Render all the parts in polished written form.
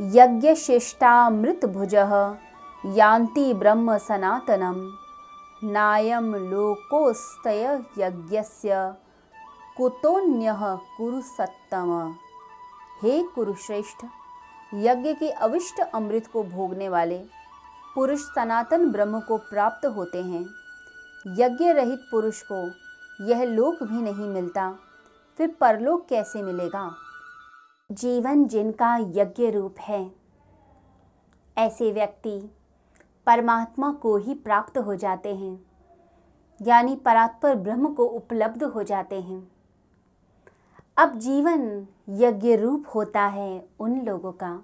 यज्ञशिष्टामृतभुजः यान्ति ब्रह्म सनातनम नायं लोकोस्तय यज्ञस्य कुतोन्यः कुरु सत्तम। हे कुरुश्रेष्ठ, यज्ञ के अविष्ट अमृत को भोगने वाले पुरुष सनातन ब्रह्म को प्राप्त होते हैं। यज्ञ रहित पुरुष को यह लोक भी नहीं मिलता, फिर परलोक कैसे मिलेगा। जीवन जिनका यज्ञ रूप है, ऐसे व्यक्ति परमात्मा को ही प्राप्त हो जाते हैं, यानी परात्पर ब्रह्म को उपलब्ध हो जाते हैं। अब जीवन यज्ञ रूप होता है उन लोगों का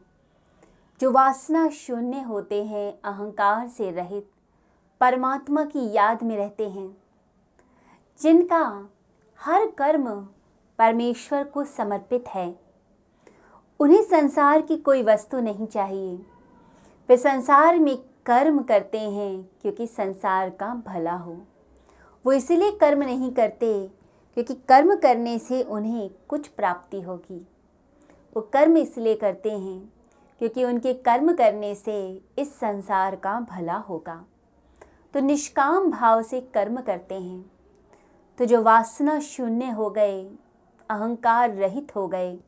जो वासना शून्य होते हैं, अहंकार से रहित, परमात्मा की याद में रहते हैं, जिनका हर कर्म परमेश्वर को समर्पित है। उन्हें संसार की कोई वस्तु नहीं चाहिए। वे संसार में कर्म करते हैं क्योंकि संसार का भला हो। वो इसलिए कर्म नहीं करते क्योंकि कर्म करने से उन्हें कुछ प्राप्ति होगी। वो कर्म इसलिए करते हैं क्योंकि उनके कर्म करने से इस संसार का भला होगा। तो निष्काम भाव से कर्म करते हैं। तो जो वासना शून्य हो गए, अहंकार रहित हो गए,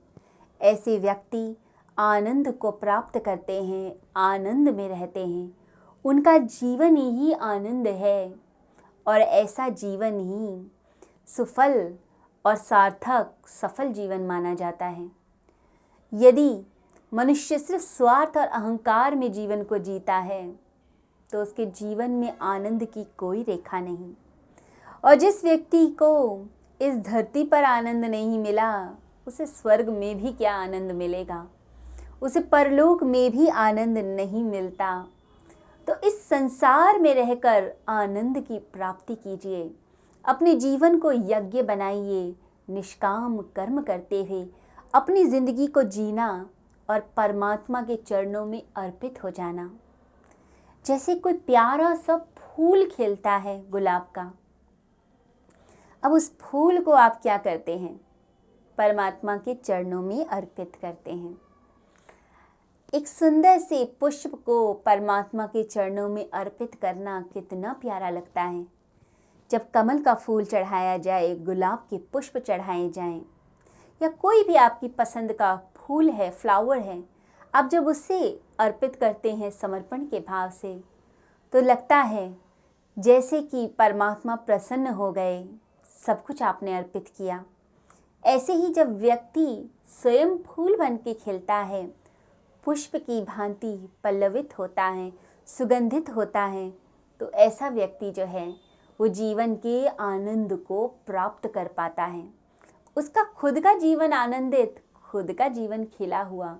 ऐसे व्यक्ति आनंद को प्राप्त करते हैं, आनंद में रहते हैं। उनका जीवन ही आनंद है और ऐसा जीवन ही सुफल और सार्थक सफल जीवन माना जाता है। यदि मनुष्य सिर्फ स्वार्थ और अहंकार में जीवन को जीता है तो उसके जीवन में आनंद की कोई रेखा नहीं। और जिस व्यक्ति को इस धरती पर आनंद नहीं मिला, उसे स्वर्ग में भी क्या आनंद मिलेगा। उसे परलोक में भी आनंद नहीं मिलता। तो इस संसार में रहकर आनंद की प्राप्ति कीजिए। अपने जीवन को यज्ञ बनाइए। निष्काम कर्म करते हुए अपनी जिंदगी को जीना और परमात्मा के चरणों में अर्पित हो जाना। जैसे कोई प्यारा सा फूल खिलता है गुलाब का, अब उस फूल को आप क्या करते हैं? परमात्मा के चरणों में अर्पित करते हैं। एक सुंदर से पुष्प को परमात्मा के चरणों में अर्पित करना कितना प्यारा लगता है। जब कमल का फूल चढ़ाया जाए, गुलाब के पुष्प चढ़ाए जाएं, या कोई भी आपकी पसंद का फूल है, फ्लावर है, आप जब उसे अर्पित करते हैं समर्पण के भाव से, तो लगता है जैसे कि परमात्मा प्रसन्न हो गए, सब कुछ आपने अर्पित किया। ऐसे ही जब व्यक्ति स्वयं फूल बन के खिलता है, पुष्प की भांति पल्लवित होता है, सुगंधित होता है, तो ऐसा व्यक्ति जो है वो जीवन के आनंद को प्राप्त कर पाता है। उसका खुद का जीवन आनंदित, खुद का जीवन खिला हुआ,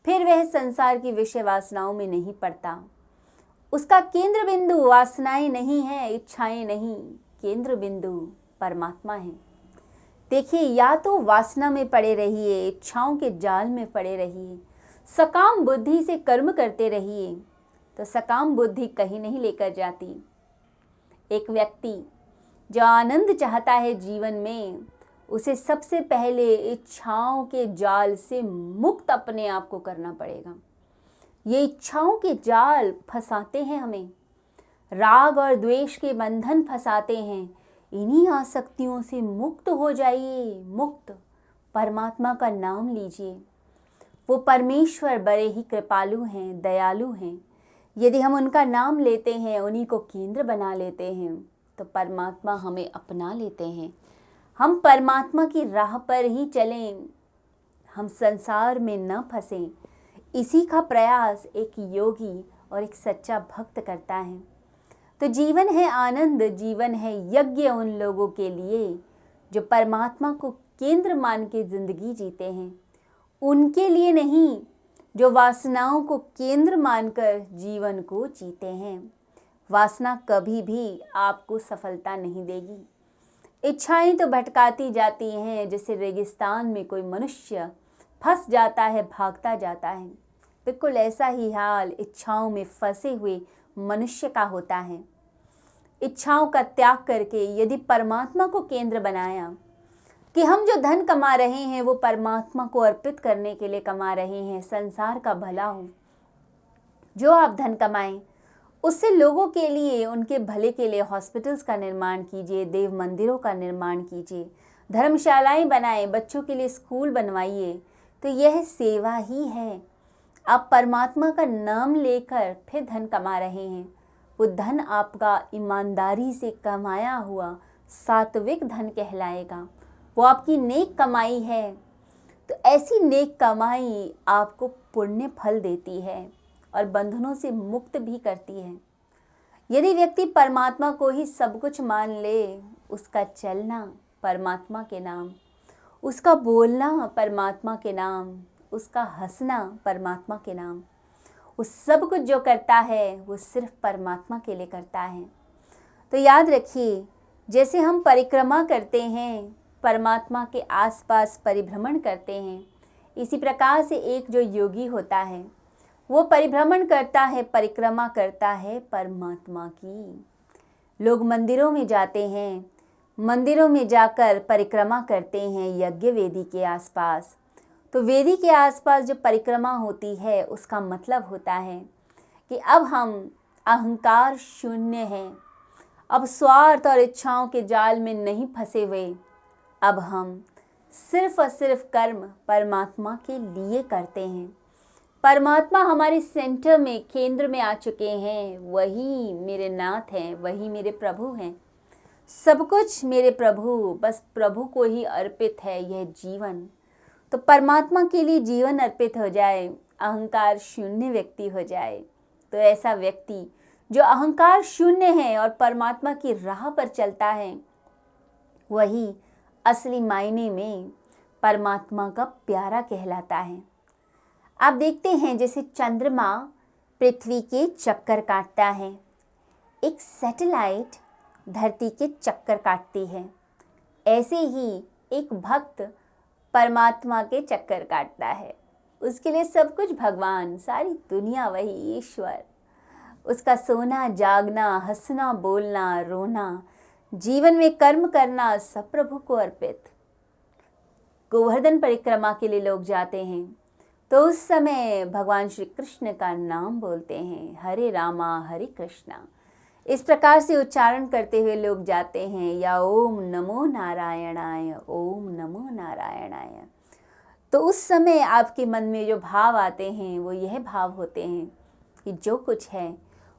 फिर वह संसार की विषय वासनाओं में नहीं पड़ता। उसका केंद्र बिंदु वासनाएं नहीं है, इच्छाएं नहीं, केंद्र बिंदु परमात्मा है। देखिए, या तो वासना में पड़े रहिए, इच्छाओं के जाल में पड़े रहिए, सकाम बुद्धि से कर्म करते रहिए, तो सकाम बुद्धि कहीं नहीं लेकर जाती। एक व्यक्ति जो आनंद चाहता है जीवन में, उसे सबसे पहले इच्छाओं के जाल से मुक्त अपने आप को करना पड़ेगा। ये इच्छाओं के जाल फंसाते हैं हमें, राग और द्वेष के बंधन फंसाते हैं। इन्हीं आसक्तियों से मुक्त हो जाइए, मुक्त। परमात्मा का नाम लीजिए। वो परमेश्वर बड़े ही कृपालु हैं, दयालु हैं। यदि हम उनका नाम लेते हैं, उन्हीं को केंद्र बना लेते हैं, तो परमात्मा हमें अपना लेते हैं। हम परमात्मा की राह पर ही चलें, हम संसार में न फंसें। इसी का प्रयास एक योगी और एक सच्चा भक्त करता है। तो जीवन है आनंद, जीवन है यज्ञ उन लोगों के लिए जो परमात्मा को केंद्र मान के जिंदगी जीते हैं। उनके लिए नहीं जो वासनाओं को केंद्र मानकर जीवन को जीते हैं। वासना कभी भी आपको सफलता नहीं देगी। इच्छाएं तो भटकाती जाती हैं, जैसे रेगिस्तान में कोई मनुष्य फंस जाता है, भागता जाता है। बिल्कुल ऐसा ही हाल इच्छाओं में फंसे हुए मनुष्य का होता है। इच्छाओं का त्याग करके यदि परमात्मा को केंद्र बनाया कि हम जो धन कमा रहे हैं वो परमात्मा को अर्पित करने के लिए कमा रहे हैं, संसार का भला हो। जो आप धन कमाएं उससे लोगों के लिए, उनके भले के लिए हॉस्पिटल्स का निर्माण कीजिए, देव मंदिरों का निर्माण कीजिए, धर्मशालाएं बनाएं, बच्चों के लिए स्कूल बनवाइए। तो यह सेवा ही है। आप परमात्मा का नाम लेकर फिर धन कमा रहे हैं। वो धन आपका ईमानदारी से कमाया हुआ सात्विक धन कहलाएगा। वो आपकी नेक कमाई है। तो ऐसी नेक कमाई आपको पुण्य फल देती है और बंधनों से मुक्त भी करती है। यदि व्यक्ति परमात्मा को ही सब कुछ मान ले, उसका चलना परमात्मा के नाम, उसका बोलना परमात्मा के नाम, उसका हंसना परमात्मा के नाम, वो सब कुछ जो करता है वो सिर्फ परमात्मा के लिए करता है। तो याद रखिए, जैसे हम परिक्रमा करते हैं, परमात्मा के आसपास परिभ्रमण करते हैं, इसी प्रकार से एक जो योगी होता है वो परिभ्रमण करता है, परिक्रमा करता है परमात्मा की। लोग मंदिरों में जाते हैं, मंदिरों में जाकर परिक्रमा करते हैं यज्ञ वेदी के आसपास। तो वेदी के आसपास जो परिक्रमा होती है उसका मतलब होता है कि अब हम अहंकार शून्य हैं, अब स्वार्थ और इच्छाओं के जाल में नहीं फंसे हुए। अब हम सिर्फ और सिर्फ कर्म परमात्मा के लिए करते हैं। परमात्मा हमारे सेंटर में, केंद्र में आ चुके हैं। वही मेरे नाथ हैं, वही मेरे प्रभु हैं। सब कुछ मेरे प्रभु, बस प्रभु को ही अर्पित है यह जीवन। तो परमात्मा के लिए जीवन अर्पित हो जाए, अहंकार शून्य व्यक्ति हो जाए। तो ऐसा व्यक्ति जो अहंकार शून्य है और परमात्मा की राह पर चलता है, वही असली मायने में परमात्मा का प्यारा कहलाता है। आप देखते हैं जैसे चंद्रमा पृथ्वी के चक्कर काटता है, एक सैटेलाइट धरती के चक्कर काटती है, ऐसे ही एक भक्त परमात्मा के चक्कर काटता है। उसके लिए सब कुछ भगवान, सारी दुनिया वही ईश्वर। उसका सोना जागना, हंसना बोलना, रोना, जीवन में कर्म करना सब प्रभु को अर्पित। गोवर्धन परिक्रमा के लिए लोग जाते हैं तो उस समय भगवान श्री कृष्ण का नाम बोलते हैं, हरे रामा हरे कृष्णा, इस प्रकार से उच्चारण करते हुए लोग जाते हैं, या ओम नमो नारायणाय, ओम नमो नारायणाय। तो उस समय आपके मन में जो भाव आते हैं वो यह भाव होते हैं कि जो कुछ है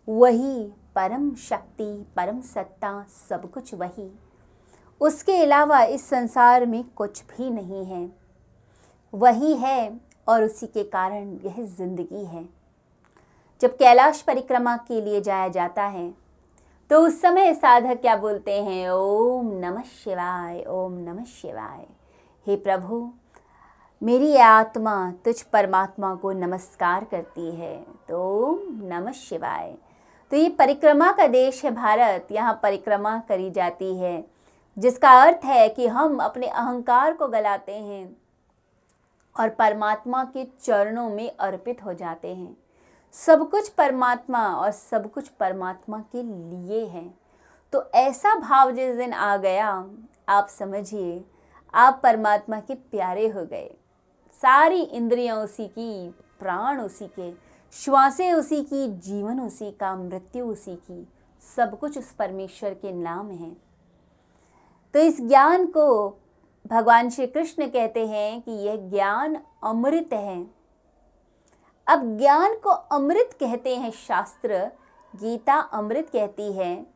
वही परम शक्ति, परम सत्ता, सब कुछ वही, उसके अलावा इस संसार में कुछ भी नहीं है। वही है और उसी के कारण यह जिंदगी है। जब कैलाश परिक्रमा के लिए जाया जाता है तो उस समय साधक क्या बोलते हैं, ओम नमः शिवाय, ओम नमः शिवाय। हे प्रभु, मेरी आत्मा तुझ परमात्मा को नमस्कार करती है। तो ओम नमः शिवाय। तो ये परिक्रमा का देश है भारत, यहाँ परिक्रमा करी जाती है, जिसका अर्थ है कि हम अपने अहंकार को गलाते हैं और परमात्मा के चरणों में अर्पित हो जाते हैं। सब कुछ परमात्मा और सब कुछ परमात्मा के लिए है। तो ऐसा भाव जिस दिन आ गया, आप समझिए आप परमात्मा के प्यारे हो गए। सारी इंद्रियां उसी की, प्राण उसी के, श्वासें उसी की, जीवन उसी का, मृत्यु उसी की, सब कुछ उस परमेश्वर के नाम है। तो इस ज्ञान को भगवान श्री कृष्ण कहते हैं कि यह ज्ञान अमृत है। अब ज्ञान को अमृत कहते हैं शास्त्र, गीता अमृत कहती है,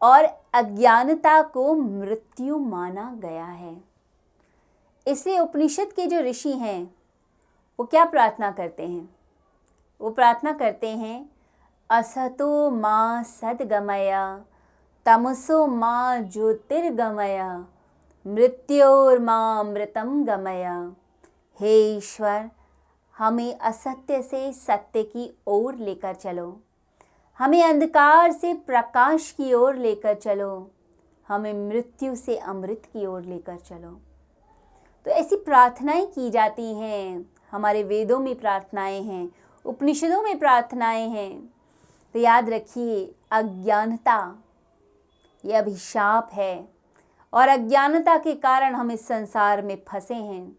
और अज्ञानता को मृत्यु माना गया है। इसलिए उपनिषद के जो ऋषि हैं वो क्या प्रार्थना करते हैं? वो प्रार्थना करते हैं, असतो मां सद्गमय, तमसो मां ज्योतिर्गमय, मृत्योर्मामृतम गमय। हे ईश्वर, हमें असत्य से सत्य की ओर लेकर चलो, हमें अंधकार से प्रकाश की ओर लेकर चलो, हमें मृत्यु से अमृत की ओर लेकर चलो। तो ऐसी प्रार्थनाएं की जाती हैं, हमारे वेदों में प्रार्थनाएं हैं, उपनिषदों में प्रार्थनाएं हैं। तो याद रखिए, अज्ञानता ये अभिशाप है और अज्ञानता के कारण हम इस संसार में फंसे हैं।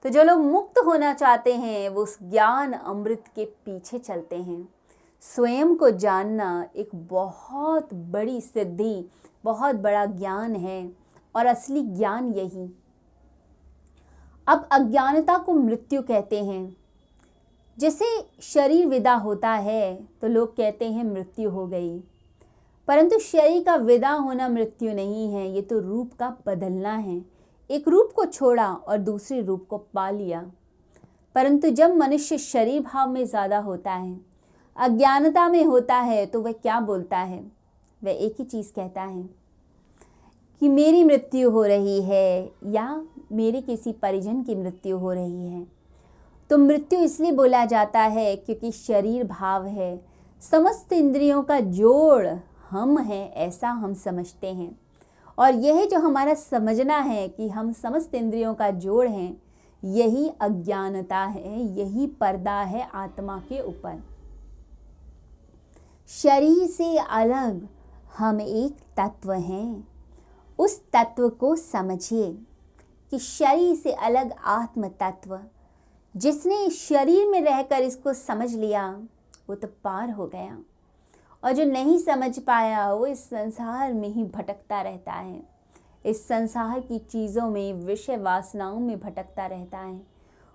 तो जो लोग मुक्त होना चाहते हैं वो उस ज्ञान अमृत के पीछे चलते हैं। स्वयं को जानना एक बहुत बड़ी सिद्धि, बहुत बड़ा ज्ञान है और असली ज्ञान यही। अब अज्ञानता को मृत्यु कहते हैं। जैसे शरीर विदा होता है तो लोग कहते हैं मृत्यु हो गई, परंतु शरीर का विदा होना मृत्यु नहीं है, ये तो रूप का बदलना है। एक रूप को छोड़ा और दूसरे रूप को पा लिया। परंतु जब मनुष्य शरीर भाव में ज़्यादा होता है, अज्ञानता में होता है, तो वह क्या बोलता है? वह एक ही चीज़ कहता है कि मेरी मृत्यु हो रही है या मेरे किसी परिजन की मृत्यु हो रही है। तो मृत्यु इसलिए बोला जाता है क्योंकि शरीर भाव है, समस्त इंद्रियों का जोड़ हम हैं, ऐसा हम समझते हैं। और यह जो हमारा समझना है कि हम समस्त इंद्रियों का जोड़ हैं, यही अज्ञानता है, यही पर्दा है आत्मा के ऊपर। शरीर से अलग हम एक तत्व हैं। उस तत्व को समझिए कि शरीर से अलग आत्म तत्व, जिसने शरीर में रहकर इसको समझ लिया वो तो पार हो गया, और जो नहीं समझ पाया वो इस संसार में ही भटकता रहता है। इस संसार की चीज़ों में, विषय वासनाओं में भटकता रहता है।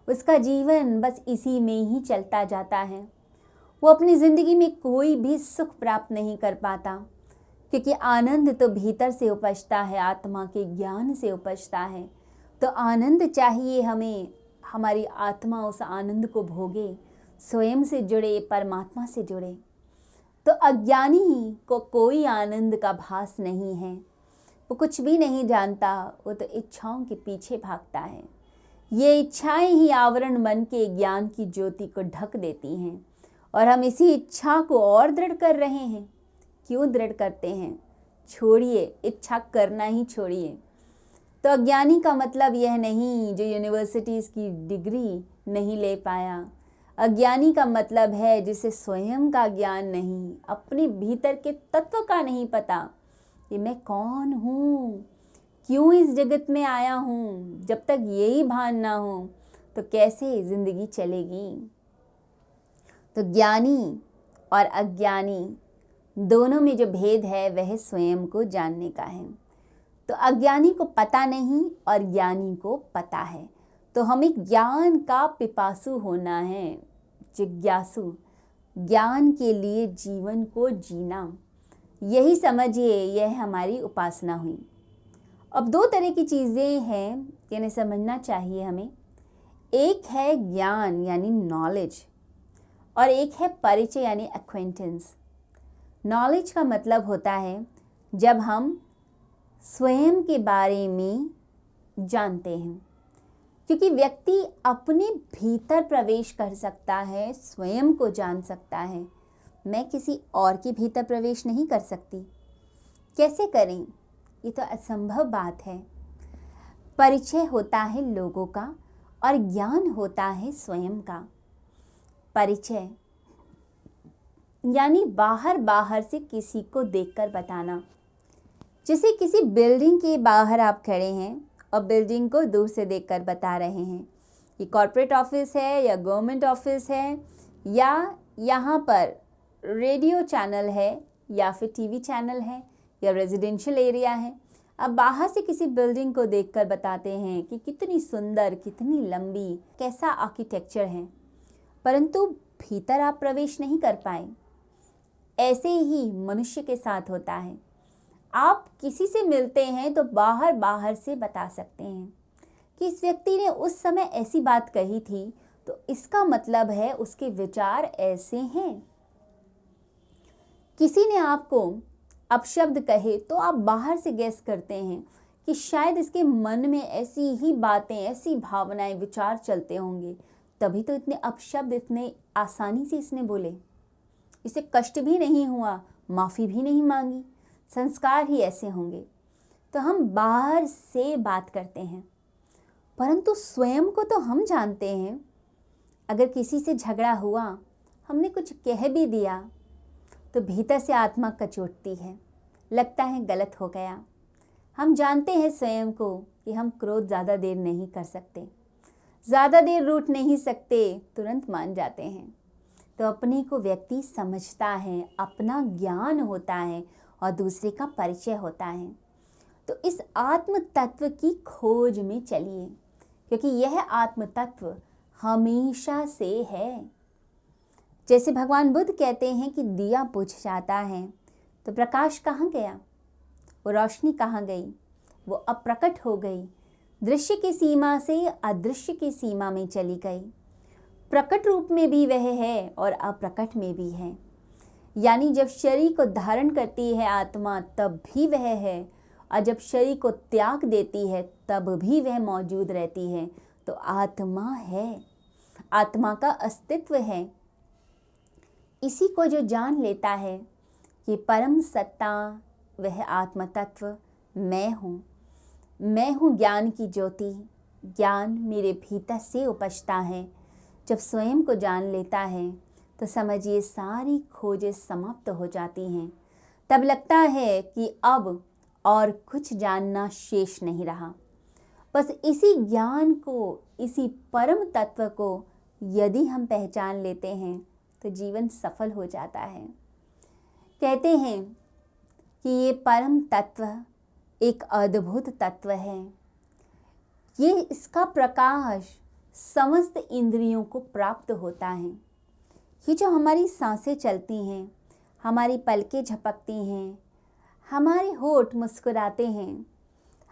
उसका जीवन बस इसी में ही चलता जाता है। वो अपनी ज़िंदगी में कोई भी सुख प्राप्त नहीं कर पाता, क्योंकि आनंद तो भीतर से उपजता है, आत्मा के ज्ञान से उपजता है। तो आनंद चाहिए हमें, हमारी आत्मा उस आनंद को भोगे, स्वयं से जुड़े, परमात्मा से जुड़े। तो अज्ञानी को कोई आनंद का भास नहीं है, वो कुछ भी नहीं जानता, वो तो इच्छाओं के पीछे भागता है। ये इच्छाएं ही आवरण बन के ज्ञान की ज्योति को ढक देती हैं, और हम इसी इच्छा को और दृढ़ कर रहे हैं। क्यों दृढ़ करते हैं? छोड़िए, इच्छा करना ही छोड़िए। तो अज्ञानी का मतलब यह नहीं जो यूनिवर्सिटीज़ की डिग्री नहीं ले पाया। अज्ञानी का मतलब है जिसे स्वयं का ज्ञान नहीं, अपने भीतर के तत्व का नहीं पता कि मैं कौन हूँ, क्यों इस जगत में आया हूँ। जब तक यही भान ना हो तो कैसे ज़िंदगी चलेगी। तो ज्ञानी और अज्ञानी दोनों में जो भेद है वह स्वयं को जानने का है। तो अज्ञानी को पता नहीं और ज्ञानी को पता है। तो हमें ज्ञान का पिपासु होना है, जिज्ञासु, ज्ञान के लिए जीवन को जीना। यही समझिए, यह हमारी उपासना हुई। अब दो तरह की चीज़ें हैं जिन्हें समझना चाहिए हमें। एक है ज्ञान यानी नॉलेज, और एक है परिचय यानी एक्वेंटेंस। नॉलेज का मतलब होता है जब हम स्वयं के बारे में जानते हैं, क्योंकि व्यक्ति अपने भीतर प्रवेश कर सकता है, स्वयं को जान सकता है। मैं किसी और के भीतर प्रवेश नहीं कर सकती। कैसे करें? ये तो असंभव बात है। परिचय होता है लोगों का और ज्ञान होता है स्वयं का। परिचय यानी बाहर बाहर से किसी को देखकर बताना। जैसे किसी बिल्डिंग के बाहर आप खड़े हैं और बिल्डिंग को दूर से देखकर बता रहे हैं ये कॉर्पोरेट ऑफिस है या गवर्नमेंट ऑफिस है, या यहाँ पर रेडियो चैनल है या फिर टीवी चैनल है या रेजिडेंशियल एरिया है। अब बाहर से किसी बिल्डिंग को देखकर बताते हैं कि कितनी सुंदर, कितनी लंबी, कैसा आर्किटेक्चर है, परंतु भीतर आप प्रवेश नहीं कर पाए। ऐसे ही मनुष्य के साथ होता है। आप किसी से मिलते हैं तो बाहर बाहर से बता सकते हैं कि इस व्यक्ति ने उस समय ऐसी बात कही थी, तो इसका मतलब है उसके विचार ऐसे हैं। किसी ने आपको अपशब्द कहे तो आप बाहर से गैस करते हैं कि शायद इसके मन में ऐसी ही बातें, ऐसी भावनाएं, विचार चलते होंगे, तभी तो इतने अपशब्द इतने आसानी से इसने बोले। इसे कष्ट भी नहीं हुआ, माफ़ी भी नहीं मांगी। संस्कार ही ऐसे होंगे। तो हम बाहर से बात करते हैं, परंतु स्वयं को तो हम जानते हैं। अगर किसी से झगड़ा हुआ, हमने कुछ कह भी दिया, तो भीतर से आत्मा कचोटती है, लगता है गलत हो गया। हम जानते हैं स्वयं को कि हम क्रोध ज़्यादा देर नहीं कर सकते, ज़्यादा देर रूठ नहीं सकते, तुरंत मान जाते हैं। तो अपने को व्यक्ति समझता है, अपना ज्ञान होता है और दूसरे का परिचय होता है। तो इस आत्म तत्व की खोज में चलिए, क्योंकि यह आत्म तत्व हमेशा से है। जैसे भगवान बुद्ध कहते हैं कि दिया बुझ जाता है तो प्रकाश कहाँ गया, वो रोशनी कहाँ गई, वो अप्रकट हो गई, दृश्य की सीमा से अदृश्य की सीमा में चली गई। प्रकट रूप में भी वह है और अप्रकट में भी है। यानी जब शरीर को धारण करती है आत्मा तब भी वह है, और जब शरीर को त्याग देती है तब भी वह मौजूद रहती है। तो आत्मा है, आत्मा का अस्तित्व है। इसी को जो जान लेता है कि परम सत्ता वह आत्म तत्व मैं हूँ ज्ञान की ज्योति, ज्ञान मेरे भीतर से उपजता है। जब स्वयं को जान लेता है तो समझिए सारी खोजें समाप्त हो जाती हैं। तब लगता है कि अब और कुछ जानना शेष नहीं रहा। बस इसी ज्ञान को, इसी परम तत्व को यदि हम पहचान लेते हैं तो जीवन सफल हो जाता है। कहते हैं कि ये परम तत्व एक अद्भुत तत्व है। ये इसका प्रकाश समस्त इंद्रियों को प्राप्त होता है। ये जो हमारी सांसें चलती हैं, हमारी पलकें झपकती हैं, हमारे होठ मुस्कुराते हैं,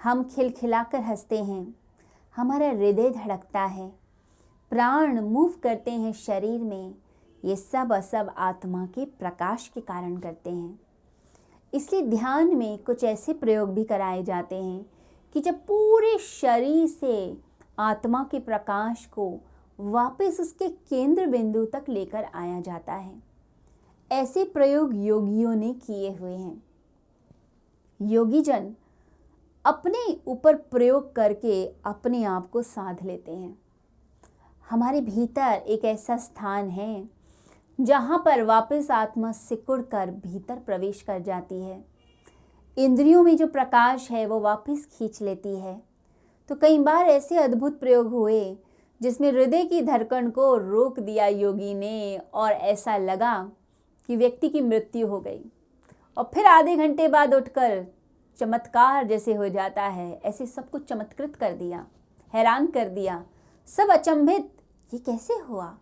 हम खिलखिलाकर हंसते हैं, हमारा हृदय धड़कता है, प्राण मूव करते हैं शरीर में, ये सब आत्मा के प्रकाश के कारण करते हैं। इसलिए ध्यान में कुछ ऐसे प्रयोग भी कराए जाते हैं कि जब पूरे शरीर से आत्मा के प्रकाश को वापस उसके केंद्र बिंदु तक लेकर आया जाता है। ऐसे प्रयोग योगियों ने किए हुए हैं। योगी जन अपने ऊपर प्रयोग करके अपने आप को साध लेते हैं। हमारे भीतर एक ऐसा स्थान है जहाँ पर वापस आत्मा सिकुड़ कर भीतर प्रवेश कर जाती है। इंद्रियों में जो प्रकाश है वो वापस खींच लेती है। तो कई बार ऐसे अद्भुत प्रयोग हुए जिसमें हृदय की धड़कन को रोक दिया योगी ने, और ऐसा लगा कि व्यक्ति की मृत्यु हो गई, और फिर आधे घंटे बाद उठकर चमत्कार जैसे हो जाता है, ऐसे सब कुछ चमत्कृत कर दिया, हैरान कर दिया, सब अचंभित, ये कैसे हुआ।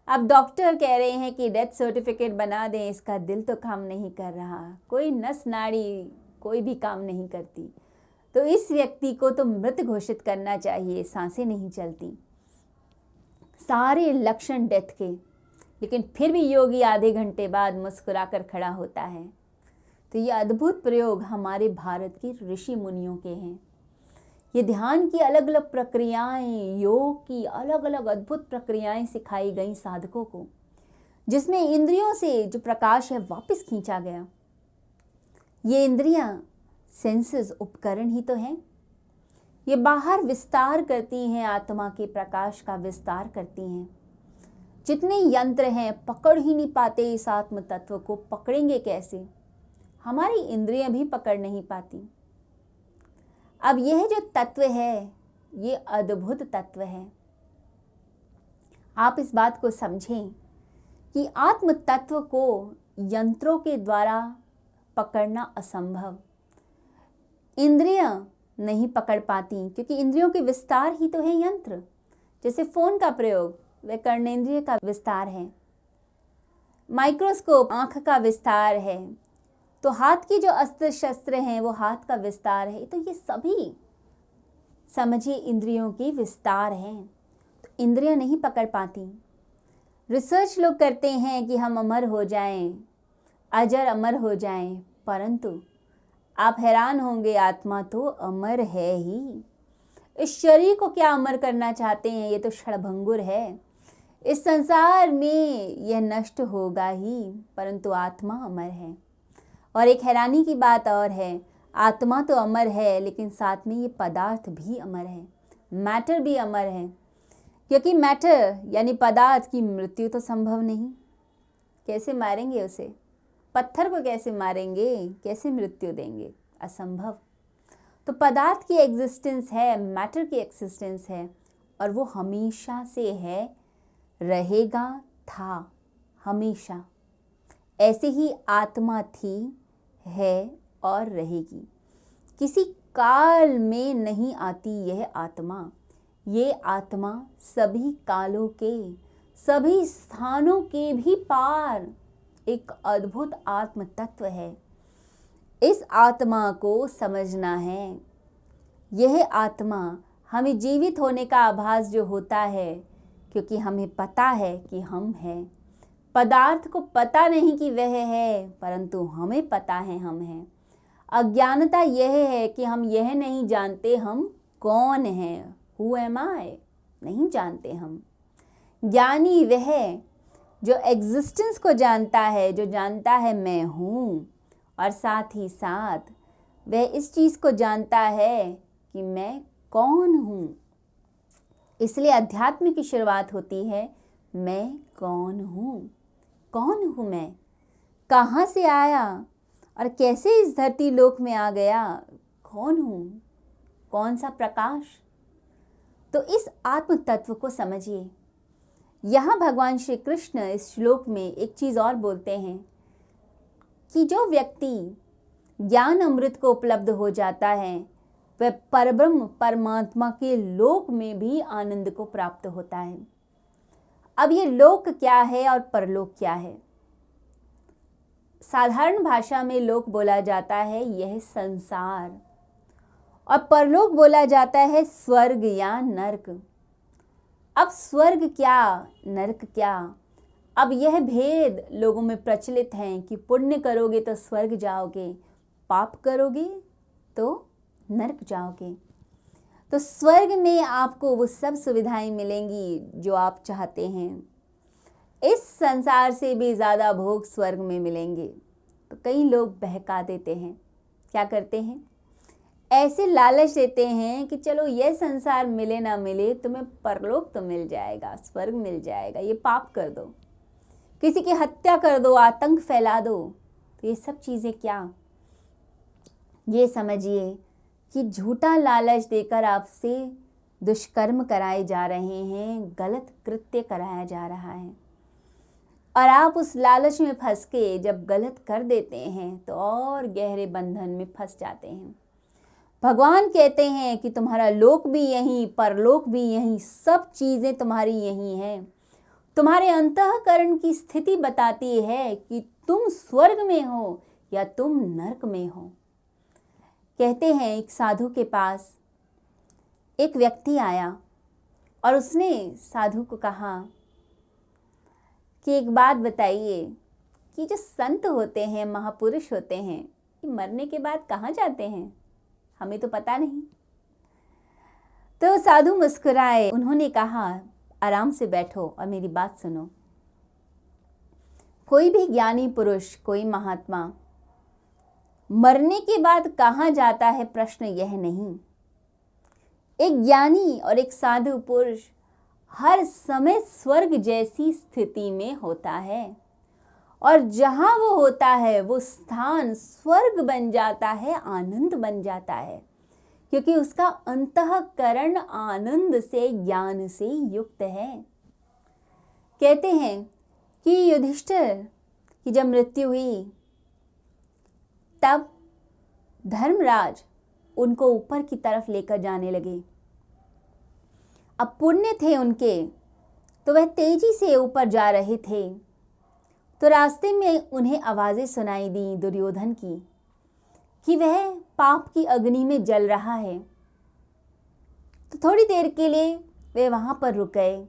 अब डॉक्टर कह रहे हैं कि डेथ सर्टिफिकेट बना दें, इसका दिल तो काम नहीं कर रहा, कोई नस नाड़ी कोई भी काम नहीं करती, तो इस व्यक्ति को तो मृत घोषित करना चाहिए, सांसें नहीं चलती, सारे लक्षण डेथ के। लेकिन फिर भी योगी आधे घंटे बाद मुस्कुराकर खड़ा होता है। तो ये अद्भुत प्रयोग हमारे भारत के ऋषि मुनियों के हैं। ये ध्यान की अलग अलग प्रक्रियाएं, योग की अलग अलग अद्भुत प्रक्रियाएं सिखाई गई साधकों को, जिसमें इंद्रियों से जो प्रकाश है वापस खींचा गया। ये इंद्रियां सेंसेस उपकरण ही तो हैं। ये बाहर विस्तार करती हैं, आत्मा के प्रकाश का विस्तार करती हैं। जितने यंत्र हैं पकड़ ही नहीं पाते इस आत्म तत्व को। पकड़ेंगे कैसे? हमारी इंद्रियां भी पकड़ नहीं पाती। अब यह जो तत्व है ये अद्भुत तत्व है। आप इस बात को समझें कि आत्म तत्व को यंत्रों के द्वारा पकड़ना असंभव। इंद्रियां नहीं पकड़ पाती, क्योंकि इंद्रियों के विस्तार ही तो है यंत्र। जैसे फोन का प्रयोग वह कर्णेंद्रिय का विस्तार है, माइक्रोस्कोप आंख का विस्तार है, तो हाथ की जो अस्त्र शस्त्र हैं वो हाथ का विस्तार है। तो ये सभी समझिए इंद्रियों के विस्तार हैं। तो इंद्रियां नहीं पकड़ पाती। रिसर्च लोग करते हैं कि हम अमर हो जाएं, अजर अमर हो जाएं, परंतु आप हैरान होंगे आत्मा तो अमर है ही। इस शरीर को क्या अमर करना चाहते हैं? ये तो क्षणभंगुर है। इस संसार में यह नष्ट होगा ही, परंतु आत्मा अमर है। और एक हैरानी की बात और है, आत्मा तो अमर है लेकिन साथ में ये पदार्थ भी अमर है, मैटर भी अमर है। क्योंकि मैटर यानी पदार्थ की मृत्यु तो संभव नहीं। कैसे मारेंगे उसे? पत्थर को कैसे मारेंगे? कैसे मृत्यु देंगे? असंभव। तो पदार्थ की एग्जिस्टेंस है, मैटर की एग्जिस्टेंस है, और वो हमेशा से है, रहेगा, था, हमेशा। ऐसे ही आत्मा थी, है और रहेगी। किसी काल में नहीं आती यह आत्मा। ये आत्मा सभी कालों के, सभी स्थानों के भी पार एक अद्भुत आत्म तत्व है। इस आत्मा को समझना है। यह आत्मा हमें जीवित होने का आभास जो होता है, क्योंकि हमें पता है कि हम हैं। पदार्थ को पता नहीं कि वह है, परंतु हमें पता है हम हैं। अज्ञानता यह है कि हम यह नहीं जानते हम कौन हैं। हु एम आई, नहीं जानते हम। ज्ञानी वह जो एग्जिस्टेंस को जानता है, जो जानता है मैं हूँ, और साथ ही साथ वह इस चीज़ को जानता है कि मैं कौन हूँ। इसलिए अध्यात्म की शुरुआत होती है, मैं कौन हूँ। कौन हूँ मैं, कहाँ से आया और कैसे इस धरती लोक में आ गया, कौन हूँ, कौन सा प्रकाश। तो इस आत्म तत्व को समझिए। यहाँ भगवान श्री कृष्ण इस श्लोक में एक चीज़ और बोलते हैं कि जो व्यक्ति ज्ञान अमृत को उपलब्ध हो जाता है, वह परब्रह्म परमात्मा के लोक में भी आनंद को प्राप्त होता है। अब ये लोक क्या है और परलोक क्या है? साधारण भाषा में लोक बोला जाता है यह संसार, और परलोक बोला जाता है स्वर्ग या नरक। अब स्वर्ग क्या, नरक क्या? अब यह भेद लोगों में प्रचलित है कि पुण्य करोगे तो स्वर्ग जाओगे, पाप करोगे तो नरक जाओगे। तो स्वर्ग में आपको वो सब सुविधाएं मिलेंगी जो आप चाहते हैं। इस संसार से भी ज़्यादा भोग स्वर्ग में मिलेंगे। तो कई लोग बहका देते हैं, क्या करते हैं, ऐसे लालच देते हैं कि चलो ये संसार मिले ना मिले, तुम्हें परलोक तो मिल जाएगा, स्वर्ग मिल जाएगा, ये पाप कर दो, किसी की हत्या कर दो, आतंक फैला दो। तो ये सब चीज़ें क्या, ये समझिए कि झूठा लालच देकर आपसे दुष्कर्म कराए जा रहे हैं, गलत कृत्य कराया जा रहा है, और आप उस लालच में फंस के जब गलत कर देते हैं तो और गहरे बंधन में फंस जाते हैं। भगवान कहते हैं कि तुम्हारा लोक भी यहीं, परलोक भी यहीं, सब चीज़ें तुम्हारी यहीं हैं। तुम्हारे अंतःकरण की स्थिति बताती है कि तुम स्वर्ग में हो या तुम नरक में हो। कहते हैं एक साधु के पास एक व्यक्ति आया और उसने साधु को कहा कि एक बात बताइए कि जो संत होते हैं, महापुरुष होते हैं, कि मरने के बाद कहाँ जाते हैं, हमें तो पता नहीं। तो साधु मुस्कुराए। उन्होंने कहा, आराम से बैठो और मेरी बात सुनो। कोई भी ज्ञानी पुरुष, कोई महात्मा मरने के बाद कहाँ जाता है, प्रश्न यह नहीं। एक ज्ञानी और एक साधु पुरुष हर समय स्वर्ग जैसी स्थिति में होता है, और जहाँ वो होता है वो स्थान स्वर्ग बन जाता है, आनंद बन जाता है, क्योंकि उसका अंतःकरण आनंद से, ज्ञान से युक्त है। कहते हैं कि युधिष्ठिर की जब मृत्यु हुई तब धर्मराज उनको ऊपर की तरफ लेकर जाने लगे। अब पुण्य थे उनके, तो वह तेजी से ऊपर जा रहे थे। तो रास्ते में उन्हें आवाज़ें सुनाई दी दुर्योधन की कि वह पाप की अग्नि में जल रहा है। तो थोड़ी देर के लिए वे वहाँ पर रुक गए।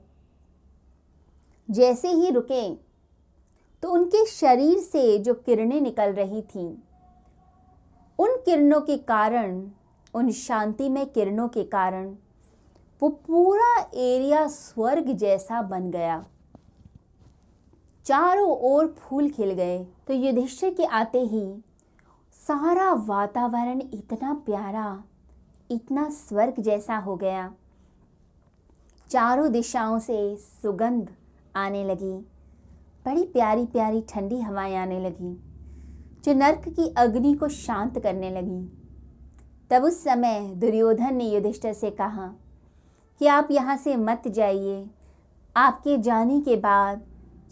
जैसे ही रुके तो उनके शरीर से जो किरणें निकल रही थीं, उन किरणों के कारण, उन शांतिमय किरणों के कारण वो पूरा एरिया स्वर्ग जैसा बन गया। चारों ओर फूल खिल गए। तो युधिष्ठिर के आते ही सारा वातावरण इतना प्यारा, इतना स्वर्ग जैसा हो गया। चारों दिशाओं से सुगंध आने लगी, बड़ी प्यारी प्यारी ठंडी हवाएं आने लगी, जो नर्क की अग्नि को शांत करने लगी। तब उस समय दुर्योधन ने युधिष्ठिर से कहा कि आप यहाँ से मत जाइए। आपके जाने के बाद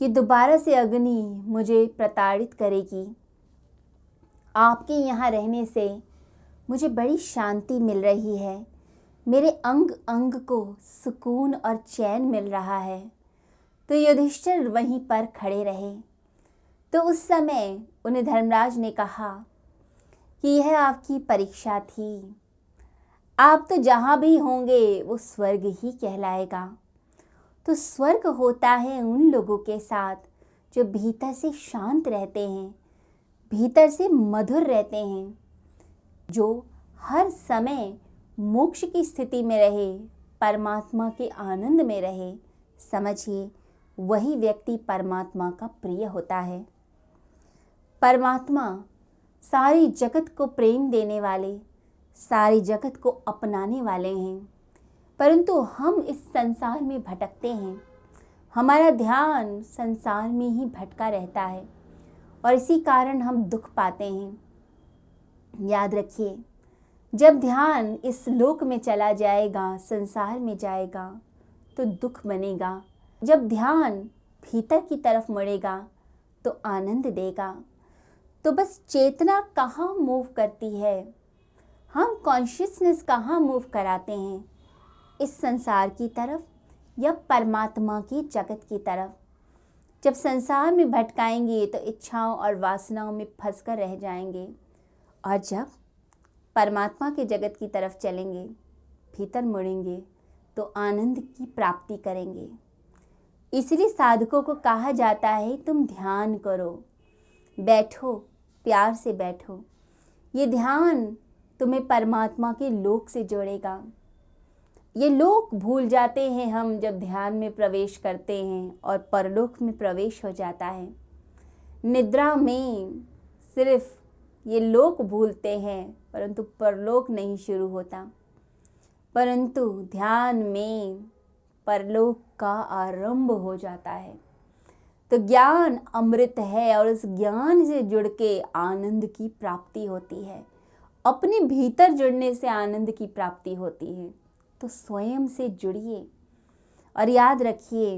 ये दोबारा से अग्नि मुझे प्रताड़ित करेगी। आपके यहाँ रहने से मुझे बड़ी शांति मिल रही है। मेरे अंग अंग को सुकून और चैन मिल रहा है। तो युधिष्ठिर वहीं पर खड़े रहे। तो उस समय उन्हें धर्मराज ने कहा कि यह आपकी परीक्षा थी। आप तो जहाँ भी होंगे वो स्वर्ग ही कहलाएगा। तो स्वर्ग होता है उन लोगों के साथ जो भीतर से शांत रहते हैं, भीतर से मधुर रहते हैं, जो हर समय मोक्ष की स्थिति में रहे, परमात्मा के आनंद में रहे। समझिए, वही व्यक्ति परमात्मा का प्रिय होता है। परमात्मा सारी जगत को प्रेम देने वाले, सारी जगत को अपनाने वाले हैं, परंतु हम इस संसार में भटकते हैं। हमारा ध्यान संसार में ही भटका रहता है और इसी कारण हम दुख पाते हैं। याद रखिए, जब ध्यान इस लोक में चला जाएगा, संसार में जाएगा, तो दुख बनेगा। जब ध्यान भीतर की तरफ मुड़ेगा तो आनंद देगा। तो बस चेतना कहाँ मूव करती है, हम कॉन्शियसनेस कहाँ मूव कराते हैं, इस संसार की तरफ या परमात्मा की जगत की तरफ। जब संसार में भटकाएंगे तो इच्छाओं और वासनाओं में फंसकर रह जाएंगे, और जब परमात्मा के जगत की तरफ चलेंगे, भीतर मुड़ेंगे, तो आनंद की प्राप्ति करेंगे। इसलिए साधकों को कहा जाता है, तुम ध्यान करो, बैठो, प्यार से बैठो। ये ध्यान तुम्हें परमात्मा के लोक से जोड़ेगा। ये लोक भूल जाते हैं हम जब ध्यान में प्रवेश करते हैं और परलोक में प्रवेश हो जाता है। निद्रा में सिर्फ ये लोक भूलते हैं, परंतु परलोक नहीं शुरू होता। परंतु ध्यान में परलोक का आरंभ हो जाता है। तो ज्ञान अमृत है और उस ज्ञान से जुड़ के आनंद की प्राप्ति होती है। अपने भीतर जुड़ने से आनंद की प्राप्ति होती है। तो स्वयं से जुड़िए और याद रखिए,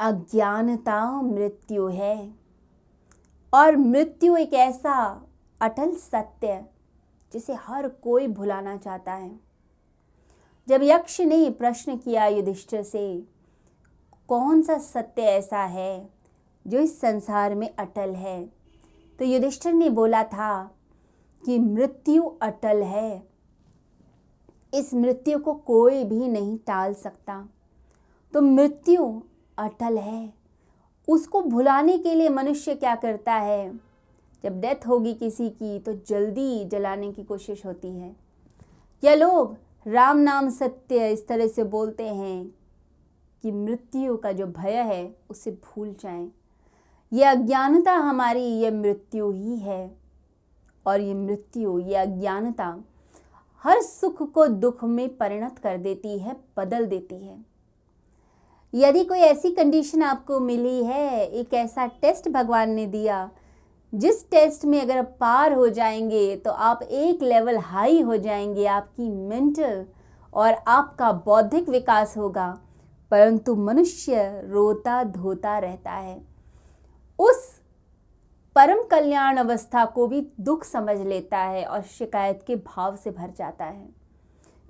अज्ञानता मृत्यु है और मृत्यु एक ऐसा अटल सत्य जिसे हर कोई भुलाना चाहता है। जब यक्ष ने प्रश्न किया युधिष्ठिर से, कौन सा सत्य ऐसा है जो इस संसार में अटल है, तो युधिष्ठिर ने बोला था कि मृत्यु अटल है। इस मृत्यु को कोई भी नहीं टाल सकता। तो मृत्यु अटल है। उसको भुलाने के लिए मनुष्य क्या करता है, जब डेथ होगी किसी की तो जल्दी जलाने की कोशिश होती है, या लोग राम नाम सत्य इस तरह से बोलते हैं कि मृत्यु का जो भय है उसे भूल जाएं। ये अज्ञानता हमारी, ये मृत्यु ही है। और ये मृत्यु, ये अज्ञानता हर सुख को दुख में परिणत कर देती है, बदल देती है। यदि कोई ऐसी कंडीशन आपको मिली है, एक ऐसा टेस्ट भगवान ने दिया, जिस टेस्ट में अगर आप पार हो जाएंगे तो आप एक लेवल हाई हो जाएंगे, आपकी मेंटल और आपका बौद्धिक विकास होगा, परंतु मनुष्य रोता धोता रहता है। उस परम कल्याण अवस्था को भी दुख समझ लेता है और शिकायत के भाव से भर जाता है।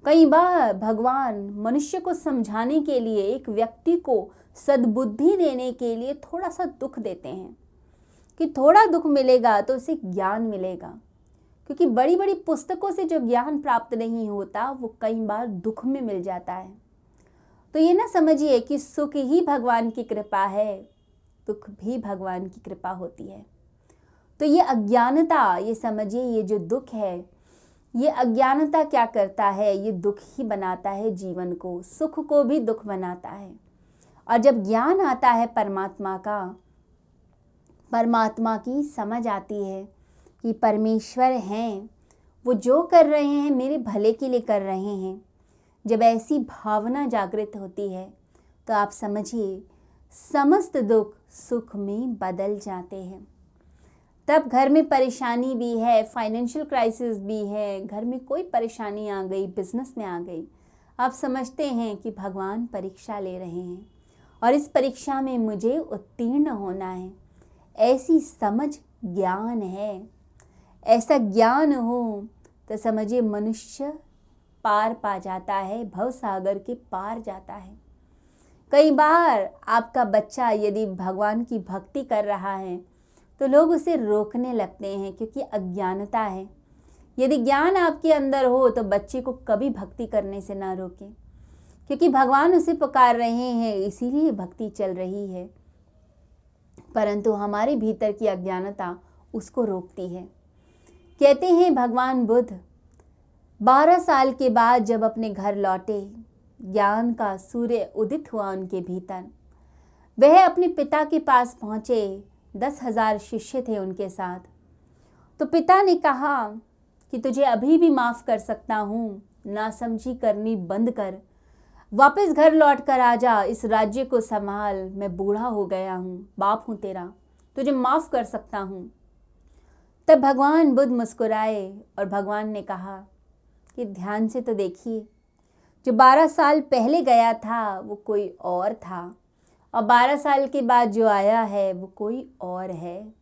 कई बार भगवान मनुष्य को समझाने के लिए, एक व्यक्ति को सद्बुद्धि देने के लिए थोड़ा सा दुख देते हैं कि थोड़ा दुख मिलेगा तो उसे ज्ञान मिलेगा। क्योंकि बड़ी बड़ी पुस्तकों से जो ज्ञान प्राप्त नहीं होता वो कई बार दुख में मिल जाता है। तो ये ना समझिए कि सुख ही भगवान की कृपा है, दुख भी भगवान की कृपा होती है। तो ये अज्ञानता, ये समझिए, ये जो दुख है, ये अज्ञानता क्या करता है, ये दुख ही बनाता है जीवन को, सुख को भी दुख बनाता है। और जब ज्ञान आता है परमात्मा का, परमात्मा की समझ आती है कि परमेश्वर हैं, वो जो कर रहे हैं मेरे भले के लिए कर रहे हैं, जब ऐसी भावना जागृत होती है तो आप समझिए समस्त दुख सुख में बदल जाते हैं। तब घर में परेशानी भी है, फाइनेंशियल क्राइसिस भी है, घर में कोई परेशानी आ गई, बिजनेस में आ गई। आप समझते हैं कि भगवान परीक्षा ले रहे हैं और इस परीक्षा में मुझे उत्तीर्ण होना है। ऐसी समझ ज्ञान है। ऐसा ज्ञान हो तो समझिए मनुष्य पार पा जाता है, भव सागर के पार जाता है। कई बार आपका बच्चा यदि भगवान की भक्ति कर रहा है तो लोग उसे रोकने लगते हैं, क्योंकि अज्ञानता है। यदि ज्ञान आपके अंदर हो तो बच्चे को कभी भक्ति करने से ना रोकें, क्योंकि भगवान उसे पुकार रहे हैं, इसीलिए भक्ति चल रही है। परंतु हमारे भीतर की अज्ञानता उसको रोकती है। कहते हैं भगवान बुद्ध 12 साल के बाद जब अपने घर लौटे, ज्ञान का सूर्य उदित हुआ उनके भीतर। वह अपने पिता के पास पहुँचे, 10,000 शिष्य थे उनके साथ। तो पिता ने कहा कि तुझे अभी भी माफ़ कर सकता हूँ, नासमझी करनी बंद कर, वापस घर लौट कर आ जा, इस राज्य को संभाल, मैं बूढ़ा हो गया हूँ, बाप हूँ तेरा, तुझे माफ़ कर सकता हूँ। तब भगवान बुद्ध मुस्कुराए और भगवान ने कहा कि ध्यान से तो देखिए, जो 12 साल पहले गया था वो कोई और था, और 12 साल के बाद जो आया है वो कोई और है।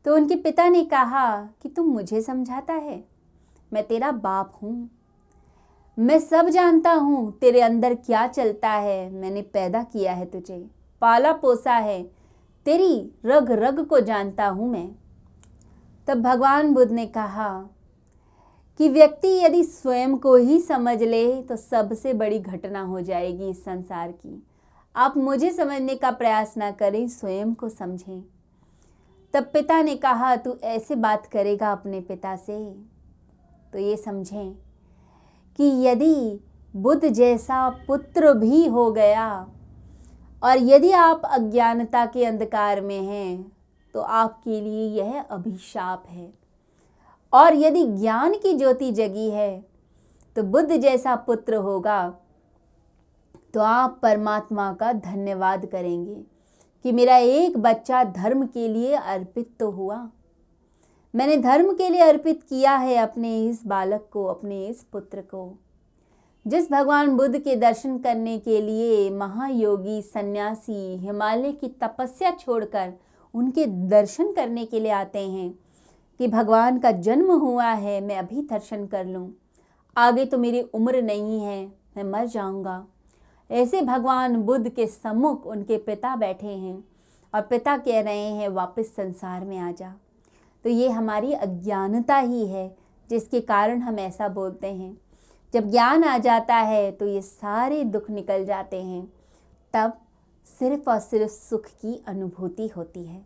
तो उनके पिता ने कहा कि तुम मुझे समझाता है, मैं तेरा बाप हूँ, मैं सब जानता हूँ तेरे अंदर क्या चलता है, मैंने पैदा किया है तुझे, पाला पोसा है, तेरी रग रग को जानता हूँ मैं। तब भगवान बुद्ध ने कहा कि व्यक्ति यदि स्वयं को ही समझ ले तो सबसे बड़ी घटना हो जाएगी इस संसार की। आप मुझे समझने का प्रयास ना करें, स्वयं को समझें। तब पिता ने कहा तू ऐसे बात करेगा अपने पिता से, तो ये समझें कि यदि बुद्ध जैसा पुत्र भी हो गया और यदि आप अज्ञानता के अंधकार में हैं तो आपके लिए यह अभिशाप है, और यदि ज्ञान की ज्योति जगी है तो बुद्ध जैसा पुत्र होगा तो आप परमात्मा का धन्यवाद करेंगे कि मेरा एक बच्चा धर्म के लिए अर्पित तो हुआ। मैंने धर्म के लिए अर्पित किया है अपने इस बालक को, अपने इस पुत्र को। जिस भगवान बुद्ध के दर्शन करने के लिए महायोगी सन्यासी हिमालय की तपस्या छोड़कर उनके दर्शन करने के लिए आते हैं कि भगवान का जन्म हुआ है, मैं अभी दर्शन कर लूं, आगे तो मेरी उम्र नहीं है, मैं मर जाऊंगा। ऐसे भगवान बुद्ध के सम्मुख उनके पिता बैठे हैं और पिता कह रहे हैं वापस संसार में आ जा। तो ये हमारी अज्ञानता ही है जिसके कारण हम ऐसा बोलते हैं। जब ज्ञान आ जाता है तो ये सारे दुख निकल जाते हैं, तब सिर्फ और सिर्फ सुख की अनुभूति होती है।